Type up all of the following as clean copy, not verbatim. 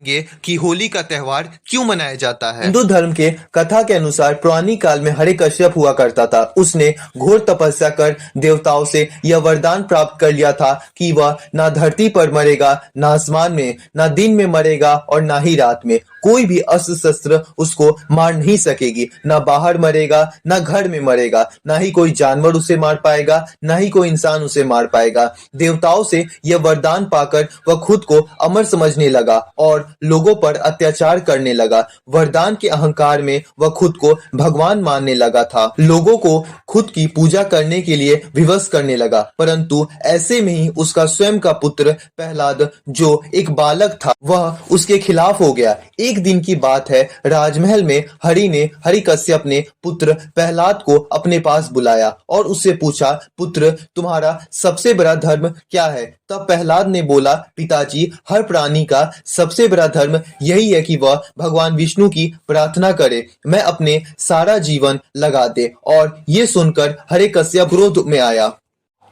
ये कि होली का त्योहार क्यों मनाया जाता है। हिंदू धर्म के कथा के अनुसार पुरानी काल में हिरण्यकश्यप हुआ करता था। उसने घोर तपस्या कर देवताओं से यह वरदान प्राप्त कर लिया था कि वह ना धरती पर मरेगा, ना आसमान में, ना दिन में मरेगा और ना ही रात में। कोई भी अस्त्र शस्त्र उसको मार नहीं सकेगी। ना बाहर मरेगा, ना घर में मरेगा, ना ही कोई जानवर उसे मार पाएगा, ना ही कोई इंसान उसे मार पाएगा। देवताओं से यह वरदान पाकर वह खुद को अमर समझने लगा और लोगों पर अत्याचार करने लगा। वरदान के अहंकार में वह खुद को भगवान मानने लगा था। लोगों को खुद की पूजा करने के लिए विवश करने लगा। परंतु ऐसे में ही उसका स्वयं का पुत्र प्रहलाद, जो एक बालक था, वह उसके खिलाफ हो गया। एक दिन की बात है, राजमहल में हिरण्यकश्यप ने पुत्र प्रहलाद को अपने पास बुलाया और उससे पूछा, पुत्र, तुम्हारा सबसे बड़ा धर्म क्या है? तब प्रहलाद ने बोला, पिताजी, हर प्राणी का सबसे बड़ा धर्म यही है कि वह भगवान विष्णु की प्रार्थना करे, मैं अपने सारा जीवन लगा दे। और ये सुनकर हिरण्यकश्यप क्रोध में आया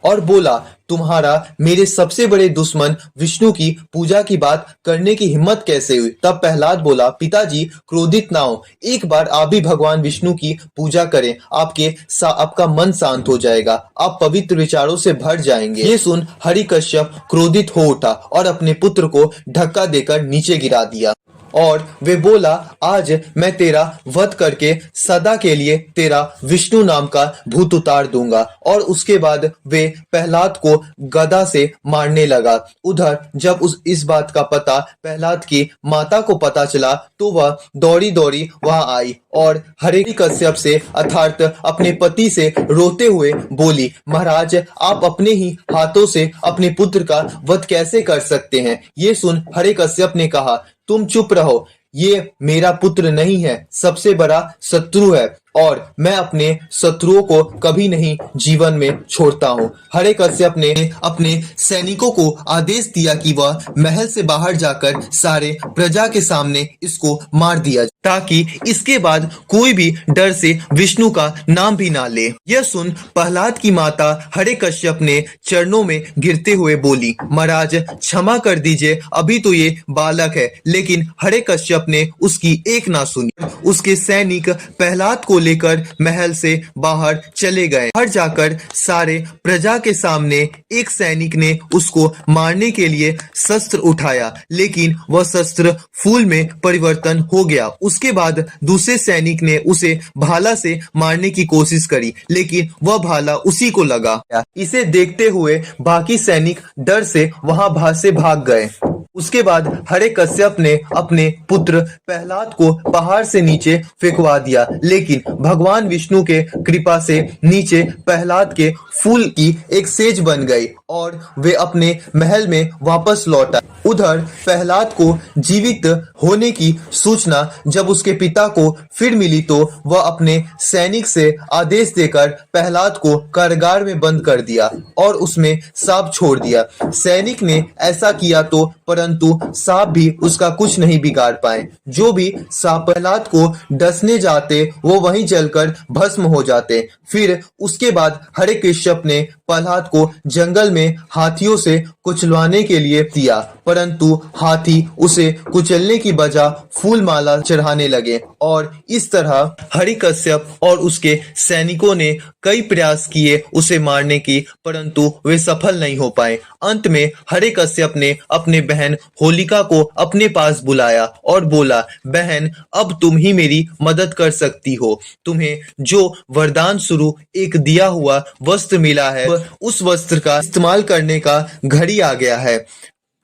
और बोला, तुम्हारा मेरे सबसे बड़े दुश्मन विष्णु की पूजा की बात करने की हिम्मत कैसे हुई? तब प्रहलाद बोला, पिताजी, क्रोधित ना हो, एक बार आप भी भगवान विष्णु की पूजा करें, आपका मन शांत हो जाएगा, आप पवित्र विचारों से भर जाएंगे। ये सुन हिरण्यकश्यप क्रोधित हो उठा और अपने पुत्र को धक्का देकर नीचे गिरा दिया और वे बोला, आज मैं तेरा वध करके सदा के लिए तेरा विष्णु नाम का भूत उतार दूंगा। और उसके बाद वे प्रहलाद को गदा से मारने लगा। उधर जब इस बात का पता प्रहलाद की माता को पता चला तो वह दौड़ी दौड़ी वहां आई और हिरण्यकश्यप से अर्थात अपने पति से रोते हुए बोली, महाराज, आप अपने ही हाथों से अपने पुत्र का वध कैसे कर सकते हैं? ये सुन हिरण्यकश्यप ने कहा, तुम चुप रहो, ये मेरा पुत्र नहीं है, सबसे बड़ा शत्रु है और मैं अपने शत्रुओं को कभी नहीं जीवन में छोड़ता हूँ। हिरण्यकश्यप ने अपने सैनिकों को आदेश दिया कि वह महल से बाहर जाकर सारे प्रजा के सामने इसको मार दिया ताकि इसके बाद कोई भी डर से विष्णु का नाम भी ना ले। यह सुन प्रहलाद की माता हिरण्यकश्यप ने चरणों में गिरते हुए बोली, महाराज, क्षमा कर दीजिए, अभी तो ये बालक है। लेकिन हिरण्यकश्यप ने उसकी एक ना सुनी। उसके सैनिक प्रहलाद को लेकर महल से बाहर चले गए। बाहर जाकर सारे प्रजा के सामने एक सैनिक ने उसको मारने के लिए शस्त्र उठाया, लेकिन वह शस्त्र फूल में परिवर्तन हो गया। उसके बाद दूसरे सैनिक ने उसे भाला से मारने की कोशिश करी, लेकिन वह भाला उसी को लगा। इसे देखते हुए बाकी सैनिक डर से वहां से भाग गए। उसके बाद हिरण्यकश्यप ने अपने पुत्र प्रहलाद को पहाड़ से नीचे फेंकवा दिया, लेकिन भगवान विष्णु के कृपा से नीचे प्रहलाद के फूल की एक सेज बन गई और वे अपने महल में वापस लौट आए। उधर प्रहलाद को जीवित होने की सूचना जब उसके पिता को फिर मिली तो वह अपने सैनिक से आदेश देकर प्रहलाद को कारागार में बंद कर दिया और उसमें सांप छोड़ दिया। सैनिक ने ऐसा किया तो परंतु सांप भी उसका कुछ नहीं बिगाड़ पाए। जो भी सांप प्रहलाद को डसने जाते वो वहीं जलकर भस्म हो जाते। फिर उसके बाद हिरण्यकश्यप ने प्रहलाद को जंगल में हाथियों से कुचलवाने के लिए दिया, परंतु हाथी उसे कुचलने की बजाय फूल माला चढ़ाने लगे और इस तरह हिरण्यकश्यप और उसके सैनिकों ने कई प्रयास किए उसे मारने की, परंतु वे सफल नहीं हो पाए। अंत में हिरण्यकश्यप ने अपने बहन होलिका को अपने पास बुलाया और बोला, बहन, अब तुम ही मेरी मदद कर सकती हो। तुम्हें जो वरदान स्वरूप एक दिया हुआ वस्त्र मिला है, उस वस्त्र का इस्तेमाल करने का घड़ी आ गया है।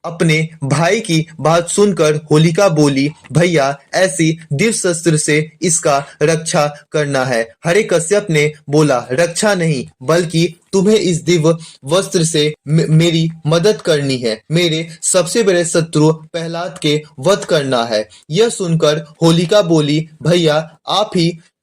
अपने भाई की बात सुनकर होलिका बोली, भैया, ऐसी दिव्य शस्त्र से इसका रक्षा करना है। हिरण्यकश्यप ने बोला, रक्षा नहीं, बल्कि तुम्हें इस दिव्य वस्त्र से मेरी मदद करनी है, मेरे सबसे बड़े शत्रु प्रहलाद के वध करना है। यह सुनकर होलिका बोली, भैया,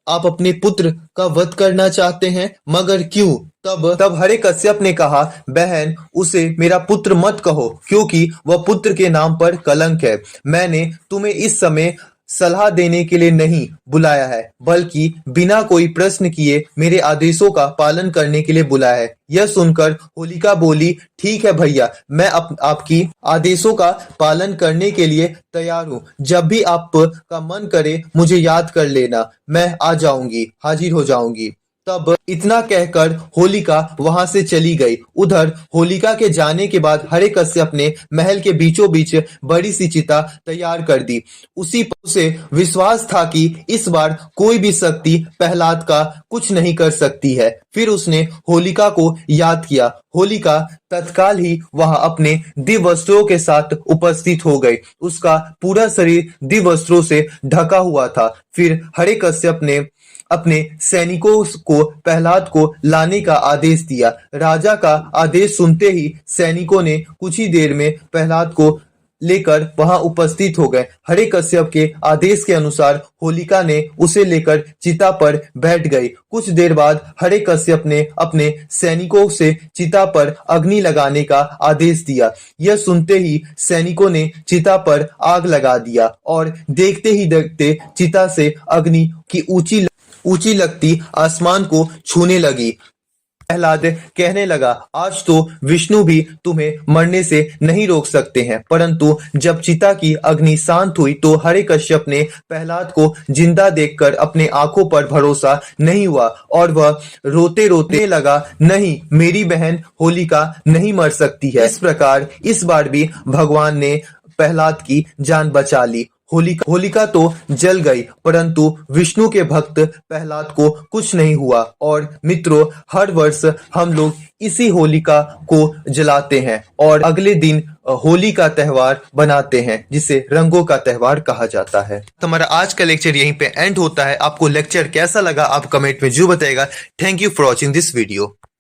आप अपने पुत्र का वध करना चाहते हैं, मगर क्यों? तब हिरण्यकश्यप ने कहा, बहन, उसे मेरा पुत्र मत कहो, क्योंकि वह पुत्र के नाम पर कलंक है। मैंने तुम्हें इस समय सलाह देने के लिए नहीं बुलाया है, बल्कि बिना कोई प्रश्न किए मेरे आदेशों का पालन करने के लिए बुलाया है। यह सुनकर होलिका बोली, ठीक है भैया, मैं आपकी आदेशों का पालन करने के लिए तैयार हूँ। जब भी आपका मन करे मुझे याद कर लेना, मैं आ जाऊंगी, हाजिर हो जाऊंगी। तब इतना कहकर होलिका वहां से चली गई। उधर होलिका के जाने के बाद हिरण्यकश्यप ने महल के बीचों बीच बड़ी सी चिता तैयार कर दी। उसी पर उसे विश्वास था कि इस बार कोई भी शक्ति प्रहलाद का कुछ नहीं कर सकती है। फिर उसने होलिका को याद किया। होलिका तत्काल ही वहां अपने दिव्य वस्त्रों के साथ उपस्थित हो गई। उसका पूरा शरीर दिव्य वस्त्रों से ढका हुआ था। फिर हिरण्यकश्यप ने अपने सैनिकों को प्रहलाद को लाने का आदेश दिया। राजा का आदेश सुनते ही सैनिकों ने कुछ ही देर में प्रहलाद को लेकर वहां उपस्थित हो गए। हिरण्यकश्यप के आदेश के अनुसार होलिका ने उसे लेकर चिता पर बैठ गई। कुछ देर बाद हिरण्यकश्यप ने अपने सैनिकों से चिता पर अग्नि लगाने का आदेश दिया। यह सुनते ही सैनिकों ने चिता पर आग लगा दिया और देखते ही देखते चिता से अग्नि की ऊंची लगती आसमान को छूने लगी। प्रहलाद कहने लगा, आज तो विष्णु भी तुम्हें मरने से नहीं रोक सकते हैं। परंतु जब चिता की अग्नि शांत हुई तो हिरण्यकश्यप ने प्रहलाद को जिंदा देखकर अपने आंखों पर भरोसा नहीं हुआ और वह रोते रोते लगा, नहीं, मेरी बहन होलिका नहीं मर सकती है। इस प्रकार इस बार भी भगवान ने प्रहलाद की जान बचा ली। होलिका तो जल गई, परंतु विष्णु के भक्त प्रहलाद को कुछ नहीं हुआ। और मित्रों, हर वर्ष हम लोग इसी होलिका को जलाते हैं और अगले दिन होली का त्योहार बनाते हैं, जिसे रंगों का त्योहार कहा जाता है। हमारा आज का लेक्चर यहीं पे एंड होता है। आपको लेक्चर कैसा लगा आप कमेंट में जरूर बताइएगा। Thank you for watching this video.